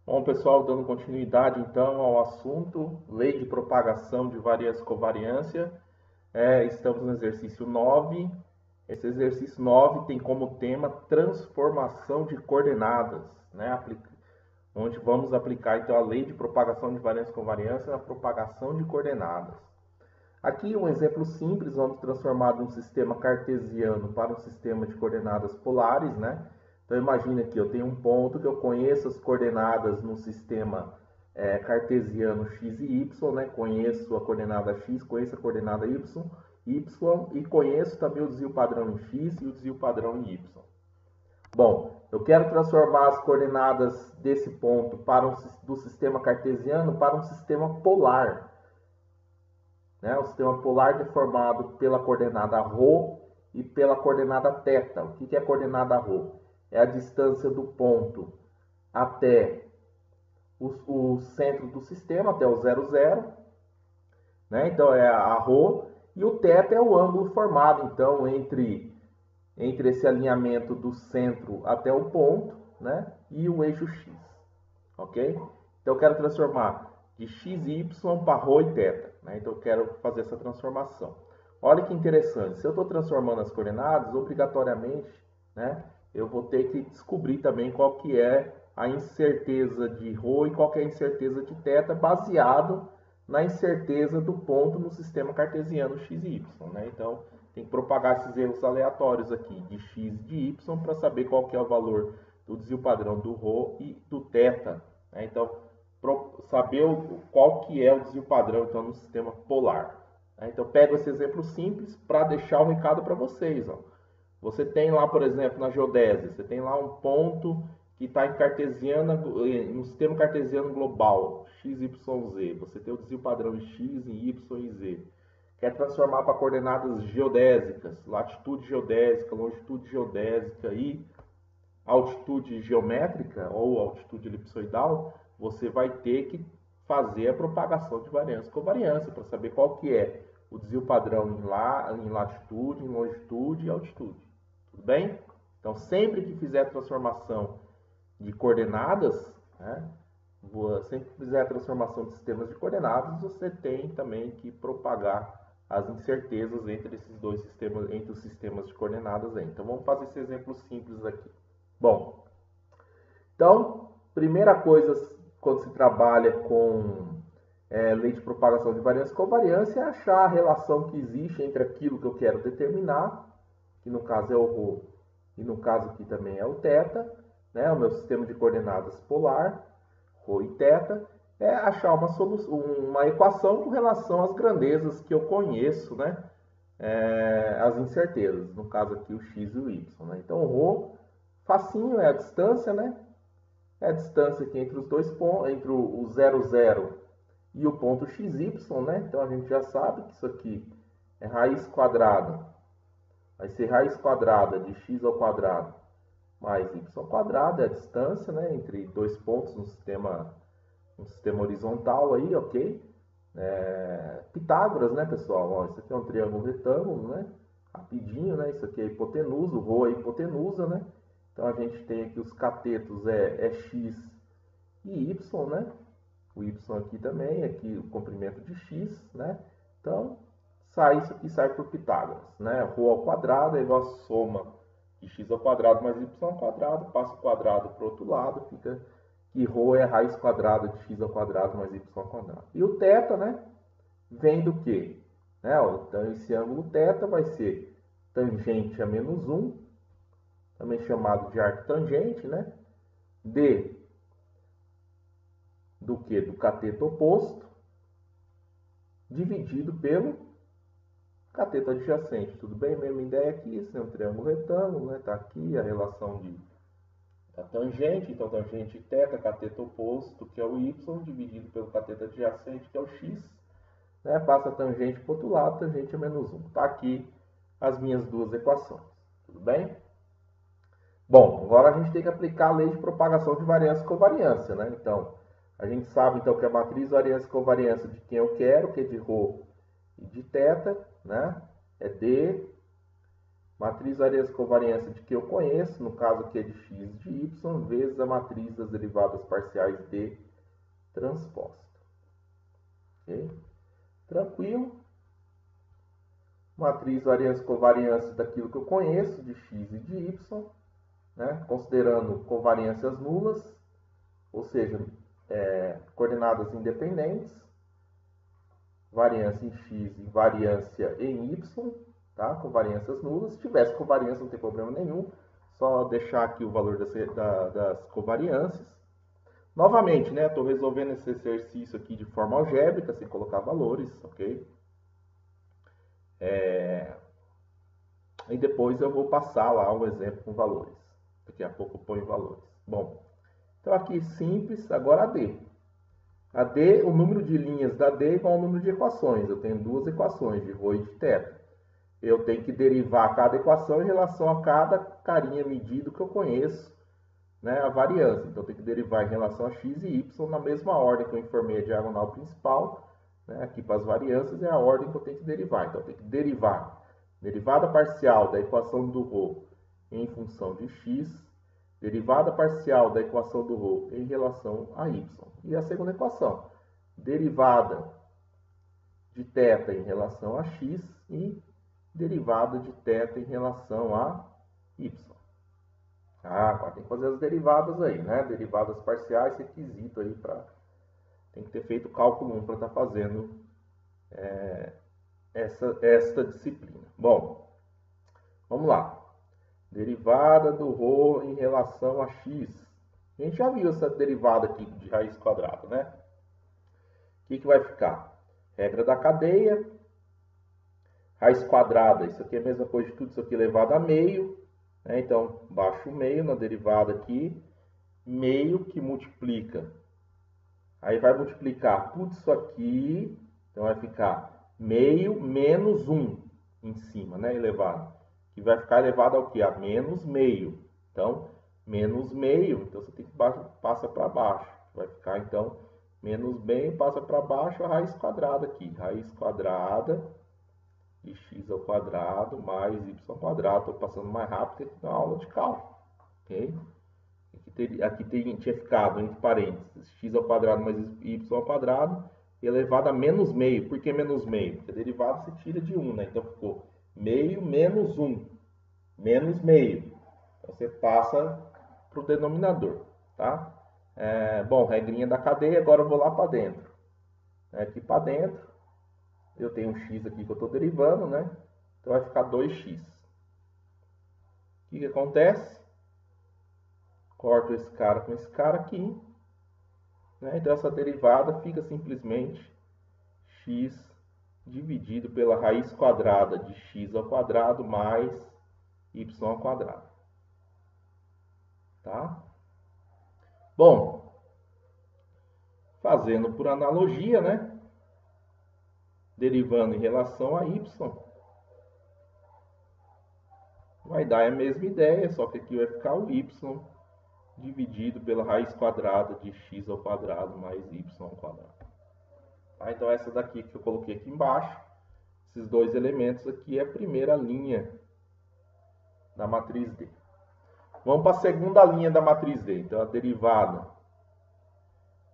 Bom, pessoal, dando continuidade então ao assunto, lei de propagação de variância e covariância. Estamos no exercício 9. Esse exercício 9 tem como tema transformação de coordenadas, né? Onde vamos aplicar então a lei de propagação de variância e covariância na propagação de coordenadas. Aqui um exemplo simples, vamos transformar de um sistema cartesiano para um sistema de coordenadas polares, né? Então imagina que eu tenho um ponto que eu conheço as coordenadas no sistema cartesiano x e y, né? Conheço a coordenada x, conheço a coordenada y e conheço também o desvio padrão em x e o desvio padrão em y. Bom, eu quero transformar as coordenadas desse ponto do sistema cartesiano para um sistema polar. Né? O sistema polar é formado pela coordenada ρ e pela coordenada θ. O que é a coordenada ρ? É a distância do ponto até o centro do sistema, até o 0, 0. Né? Então, é a ρ. E o θ é o ângulo formado, então, entre esse alinhamento do centro até o ponto, né? E o eixo x. Ok? Então, eu quero transformar de x e y para ρ e θ. Né? Então, eu quero fazer essa transformação. Olha que interessante. Se eu estou transformando as coordenadas, obrigatoriamente, né, eu vou ter que descobrir também qual que é a incerteza de ρ e qual que é a incerteza de θ, baseado na incerteza do ponto no sistema cartesiano x e y. Né? Então, tem que propagar esses erros aleatórios aqui de x e de y para saber qual que é o valor do desvio padrão do ρ e do θ. Né? Então, saber qual que é o desvio padrão então, no sistema polar. Então, pego esse exemplo simples para deixar o recado para vocês. Ó. Você tem lá, por exemplo, na geodésia, você tem lá um ponto que está em cartesiana, no sistema cartesiano global, x, y, z. Você tem o desvio padrão em x, em y e z. Quer transformar para coordenadas geodésicas, latitude geodésica, longitude geodésica e altitude geométrica ou altitude elipsoidal, você vai ter que fazer a propagação de variância e covariância para saber qual que é o desvio padrão em latitude, em longitude e altitude. Tudo bem? Então, sempre que fizer a transformação de coordenadas, né, sempre que fizer a transformação de sistemas de coordenadas, você tem também que propagar as incertezas entre esses dois sistemas, entre os sistemas de coordenadas aí. Então, vamos fazer esse exemplo simples aqui. Bom, então, primeira coisa quando se trabalha com lei de propagação de variância e covariância é achar a relação que existe entre aquilo que eu quero determinar, que no caso é o ρ e no caso aqui também é o θ, né? O meu sistema de coordenadas polar, ρ e θ, é achar uma equação com relação às grandezas que eu conheço, né? As incertezas, no caso aqui o x e o y. Né? Então, o ρ, facinho, é a distância, né? É a distância aqui entre os dois pontos, entre o 0, 0 e o ponto xy, né? Então, a gente já sabe que isso aqui é raiz quadrada. Vai ser raiz quadrada de x ao quadrado mais y ao quadrado, é a distância, né? Entre dois pontos no sistema horizontal aí, ok? Pitágoras, né, pessoal? Ó, isso aqui é um triângulo retângulo, né? Rapidinho, né? Isso aqui é a hipotenusa, o ρ é a hipotenusa, né? Então, a gente tem aqui os catetos é x e y, né? O y aqui também, aqui o comprimento de x, né? Então, isso aqui sai por Pitágoras, né? Ρ ao quadrado é igual a soma de x ao quadrado mais y ao quadrado, passa o quadrado para o outro lado, fica que ρ é a raiz quadrada de x ao quadrado mais y ao quadrado. E o θ, né? Vem do quê? Né? Então, esse ângulo θ vai ser tangente a menos 1, também chamado de arco tangente, né? D do que? Do cateto oposto, dividido pelo cateto adjacente. Tudo bem? Mesma ideia aqui, isso é um triângulo retângulo, né? Tá aqui a relação da tangente, então tangente θ, cateto oposto, que é o y, dividido pelo cateto adjacente, que é o x, né? Passa a tangente para o outro lado, tangente a menos 1. Tá aqui as minhas duas equações. Tudo bem? Bom, agora a gente tem que aplicar a lei de propagação de variância e covariância, né? Então, a gente sabe então que a matriz variância e covariância de quem eu quero, que é de ρ e de θ, né? É D Matriz variância covariância de que eu conheço, no caso aqui é de x de y, vezes a matriz das derivadas parciais de transposta. Ok? Tranquilo. Matriz variância covariância daquilo que eu conheço, de x e de y, né? Considerando covariâncias nulas, ou seja, coordenadas independentes, variância em x e variância em y, tá? Covariâncias nulas. Se tivesse covariância, não tem problema nenhum, só deixar aqui o valor das covariâncias. Novamente, né? Estou resolvendo esse exercício aqui de forma algébrica, sem colocar valores, ok? E depois eu vou passar lá um exemplo com valores. Daqui a pouco eu ponho valores. Bom, então aqui simples, agora a D. A D, o número de linhas da D é igual ao número de equações. Eu tenho duas equações, de ρ e de θ. Eu tenho que derivar cada equação em relação a cada carinha medido que eu conheço, né, a variância. Então, eu tenho que derivar em relação a x e y na mesma ordem que eu informei a diagonal principal. Né, aqui para as variâncias é a ordem que eu tenho que derivar. Então, eu tenho que derivar derivada parcial da equação do ρ em função de x, derivada parcial da equação do ρ em relação a y. E a segunda equação, derivada de θ em relação a x e derivada de θ em relação a y. Agora tem que fazer as derivadas aí, né? Derivadas parciais, requisito aí para... Tem que ter feito cálculo 1 para estar fazendo esta disciplina. Bom, vamos lá. Derivada do ρ em relação a x. A gente já viu essa derivada aqui de raiz quadrada, né? O que vai ficar? Regra da cadeia. Raiz quadrada, isso aqui é a mesma coisa de tudo isso aqui elevado a meio. Né? Então, baixo meio na derivada aqui. Meio que multiplica. Aí vai multiplicar tudo isso aqui. Então, vai ficar meio menos 1 em cima, né? Elevado. Que vai ficar elevado ao quê? A menos meio. Então, menos meio. Então, você tem que passa para baixo. Vai ficar, então, menos meio, passa para baixo a raiz quadrada aqui. Raiz quadrada de x ao quadrado mais y ao quadrado. Estou passando mais rápido que na aula de cálculo. Ok? Aqui tinha ficado, entre parênteses, x ao quadrado mais y ao quadrado elevado a menos meio. Por que menos meio? Porque a derivada se tira de 1, né? Então, ficou meio menos 1. Menos meio. Então, você passa para o denominador, tá? Bom, regrinha da cadeia, agora eu vou lá para dentro. Aqui para dentro, eu tenho um x aqui que eu estou derivando, né? Então, vai ficar 2x. O que acontece? Corto esse cara com esse cara aqui. Né? Então, essa derivada fica simplesmente x dividido pela raiz quadrada de x ao quadrado mais y ao quadrado. Tá? Bom, fazendo por analogia, né? Derivando em relação a y, vai dar a mesma ideia, só que aqui vai ficar o y dividido pela raiz quadrada de x ao quadrado mais y ao quadrado. Tá? Então, essa daqui que eu coloquei aqui embaixo, esses dois elementos aqui é a primeira linha da matriz D. Vamos para a segunda linha da matriz D. Então, a derivada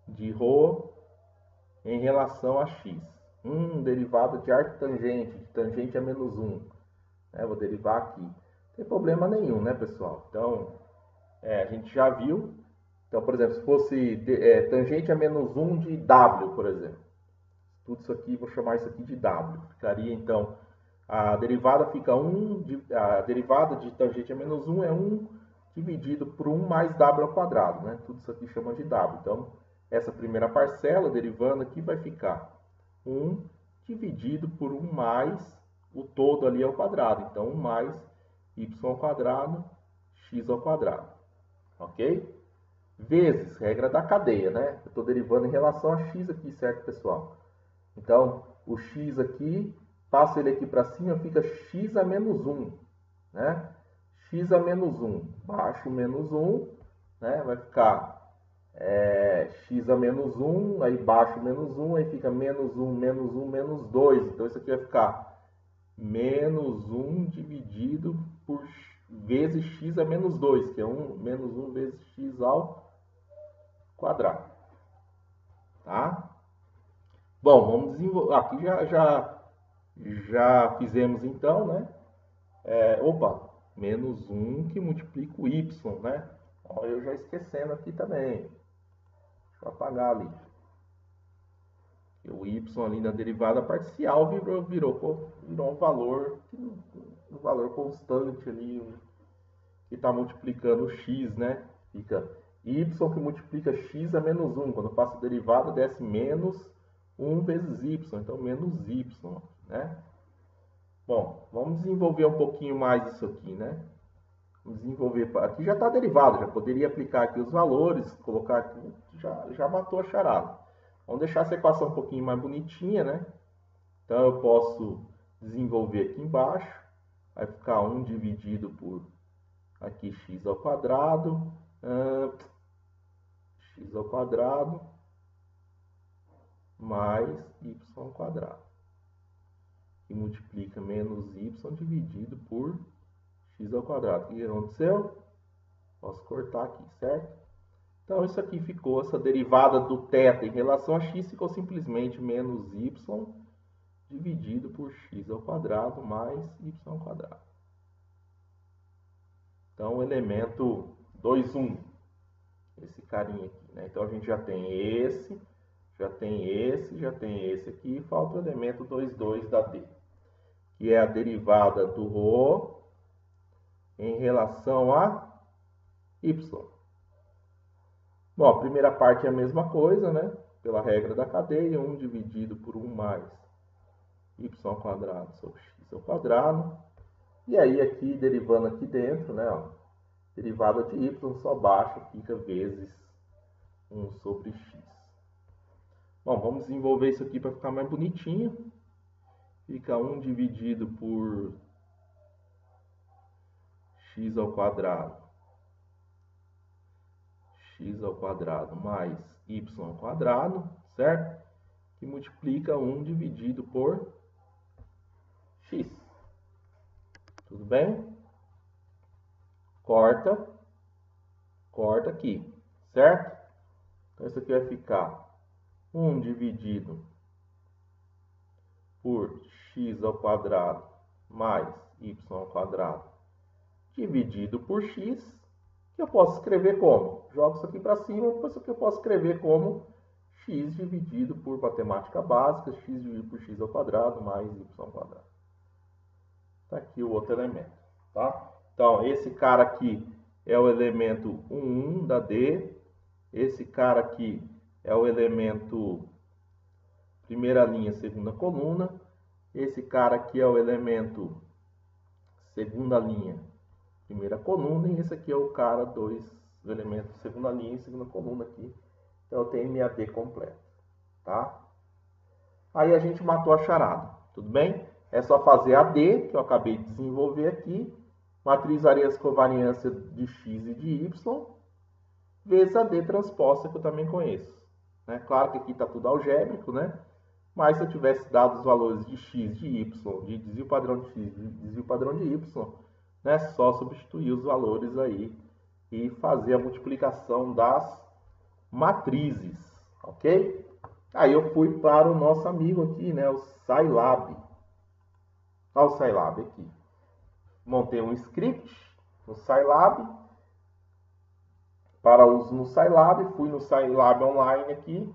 de ρ em relação a x. Derivada de arctangente, de tangente a menos 1. Vou derivar aqui. Não tem problema nenhum, né, pessoal? Então, a gente já viu. Então, por exemplo, se fosse tangente a menos 1 de w, por exemplo. Tudo isso aqui, vou chamar isso aqui de w. Ficaria, então, a derivada fica a derivada de tangente a menos 1 é 1 dividido por 1 mais w ao quadrado, né? Tudo isso aqui chama de w. Então, essa primeira parcela, derivando aqui, vai ficar 1 dividido por 1 mais o todo ali ao quadrado. Então, 1 mais y ao quadrado, x ao quadrado. Ok? Vezes, regra da cadeia, né? Eu estou derivando em relação a x aqui, certo, pessoal? Então, o x aqui, passo ele aqui para cima, fica x a menos 1, né? X a menos 1, baixo menos 1, né? Vai ficar x a menos 1, aí baixo menos 1, aí fica menos 1, menos 1, menos 2. Então, isso aqui vai ficar menos 1 dividido por vezes x é menos 2, que é menos 1 vezes x ao quadrado. Tá? Bom, vamos desenvolver. Aqui já fizemos então, né? Menos 1 que multiplica o y, né? Ó, eu já esquecendo aqui também. Deixa eu apagar ali. O y ali na derivada parcial virou um valor constante ali, que está multiplicando o x, né? Fica y que multiplica x a menos 1. Quando eu faço a derivada, desce menos 1 vezes y. Então, menos y, né? Bom, vamos desenvolver um pouquinho mais isso aqui, né? Vamos desenvolver. Aqui já está derivado, já poderia aplicar aqui os valores, colocar aqui, já matou a charada. Vamos deixar essa equação um pouquinho mais bonitinha, né? Então, eu posso desenvolver aqui embaixo. Vai ficar 1 dividido por aqui x ao quadrado. X ao quadrado mais y ao quadrado. Que multiplica menos y dividido por x ao quadrado. O que aconteceu? Posso cortar aqui, certo? Então, isso aqui ficou, essa derivada do θ em relação a x ficou simplesmente menos y dividido por x ao quadrado mais y ao quadrado. Então, o elemento 2, 1, esse carinha aqui, né? Então, a gente já tem esse, já tem esse aqui, e falta o elemento 2, 2 da d, que é a derivada do ρ em relação a y. Bom, a primeira parte é a mesma coisa, né? Pela regra da cadeia, 1 dividido por 1 mais y ao quadrado sobre x ao quadrado. E aí, aqui, derivando aqui dentro, né? Ó, derivada de y só baixa, fica vezes 1 sobre x. Bom, vamos desenvolver isso aqui para ficar mais bonitinho. Fica 1 dividido por x ao quadrado mais y ao quadrado, certo? Que multiplica 1 dividido por x. Tudo bem? Corta aqui, certo? Então, isso aqui vai ficar 1 dividido por x ao quadrado mais y ao quadrado dividido por x, que eu posso escrever como? Jogo isso aqui para cima, isso aqui eu posso escrever como x dividido por matemática básica, x dividido por x ao quadrado mais y ao quadrado. Está aqui o outro elemento, tá? Então, esse cara aqui é o elemento 1 da D, esse cara aqui é o elemento primeira linha, segunda coluna, esse cara aqui é o elemento segunda linha, primeira coluna, e esse aqui é o cara do elemento segunda linha e segunda coluna aqui. Então, eu tenho minha D completa, tá? Aí a gente matou a charada, tudo bem? É só fazer a D, que eu acabei de desenvolver aqui, matriz Arias covariância de x e de y, vezes a D transposta, que eu também conheço. Né? Claro que aqui está tudo algébrico, né? Mas se eu tivesse dado os valores de x, de y, de desvio padrão de x, de desvio padrão de y, né? Só substituir os valores aí e fazer a multiplicação das matrizes, ok? Aí eu fui para o nosso amigo aqui, né? O Scilab. Olha o Scilab aqui. Montei um script no Scilab, para uso no Scilab, fui no Scilab online aqui,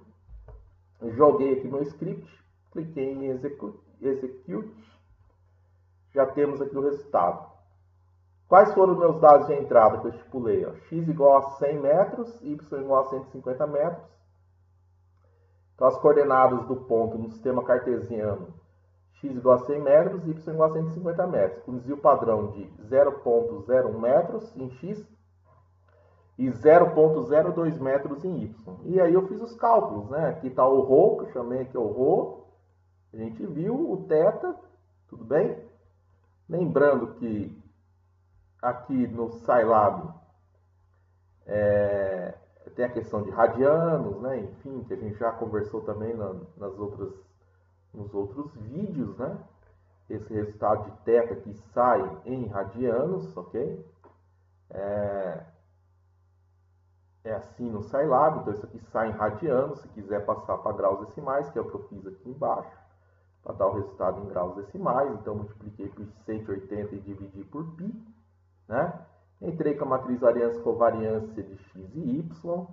joguei aqui no script, cliquei em execute, já temos aqui o resultado. Quais foram os meus dados de entrada que eu estipulei? Ó? X igual a 100 metros, y igual a 150 metros. Então, as coordenadas do ponto no sistema cartesiano, x igual a 100 metros, y igual a 150 metros, com desvio padrão de 0,01 metros em x e 0,02 metros em y. E aí eu fiz os cálculos, né? Aqui está o ρ, que eu chamei aqui o ρ, a gente viu o θ, tudo bem? Lembrando que aqui no Scilab tem a questão de radianos, né? Enfim, que a gente já conversou também nos outros vídeos, né? esse resultado de θ que sai em radianos, ok? É assim no Scilab, então isso aqui sai em radianos, se quiser passar para graus decimais, que é o que eu fiz aqui embaixo, para dar o resultado em graus decimais, então multipliquei por 180 e dividi por π, né? Entrei com a matriz variância-covariância de x e y,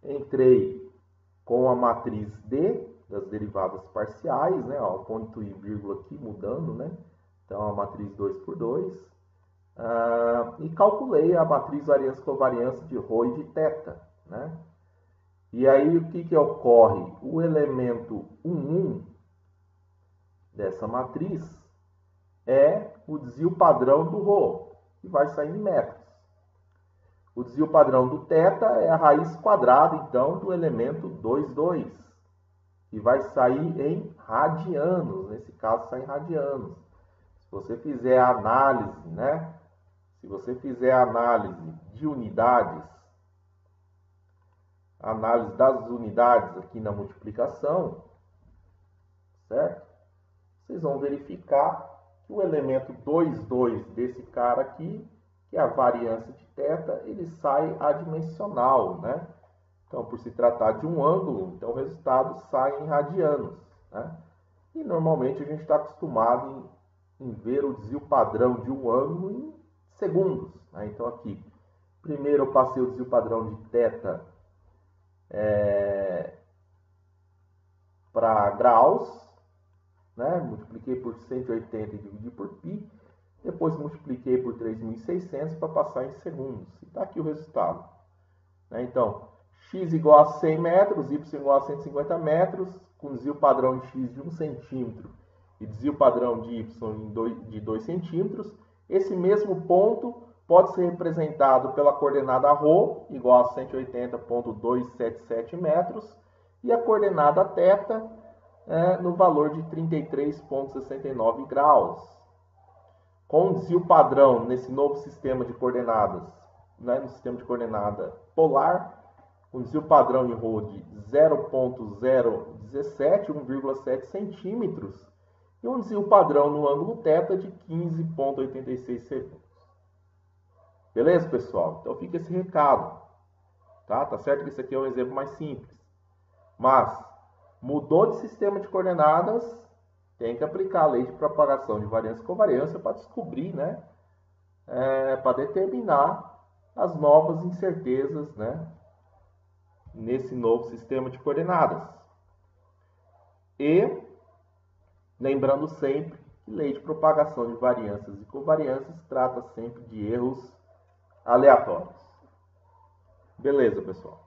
entrei com a matriz D, das derivadas parciais, né? Ó, ponto e vírgula aqui mudando, né? Então, a matriz 2 por 2. E calculei a matriz variância-covariância de ρ e de θ, né? E aí, o que ocorre? O elemento 1,1 dessa matriz é o desvio padrão do ρ, que vai sair em metros. O desvio padrão do θ é a raiz quadrada, então, do elemento 2,2, que vai sair em radianos. Nesse caso, sai em radianos. Se você fizer a análise, né? Se você fizer a análise de unidades, a análise das unidades aqui na multiplicação, certo? Vocês vão verificar que o elemento 2,2 desse cara aqui, que é a variância de θ, ele sai adimensional, né? Então, por se tratar de um ângulo, então o resultado sai em radianos, né? E normalmente a gente está acostumado em ver o desvio padrão de um ângulo em segundos, né? Então aqui, primeiro eu passei o desvio padrão de θ para graus, né? Multipliquei por 180 e dividi por π, depois multipliquei por 3.600 para passar em segundos. E está aqui o resultado, né? Então, x igual a 100 metros, y igual a 150 metros, com desvio padrão de x de 1 centímetro e desvio padrão de y de 2 centímetros. Esse mesmo ponto pode ser representado pela coordenada ρ, igual a 180,277 metros, e a coordenada θ no valor de 33,69 graus. Com o desvio padrão nesse novo sistema de coordenadas, né, no sistema de coordenada polar, um desvio padrão em ρ de 0,017, 1,7 centímetros, e um desvio padrão no ângulo θ de 15,86 segundos. Beleza, pessoal? Então fica esse recado. Tá certo que esse aqui é um exemplo mais simples. Mas, mudou de sistema de coordenadas, tem que aplicar a lei de propagação de variância e covariância para descobrir, né? Para determinar as novas incertezas, né? Nesse novo sistema de coordenadas. E, lembrando sempre que lei de propagação de variâncias e covariâncias trata sempre de erros aleatórios. Beleza, pessoal?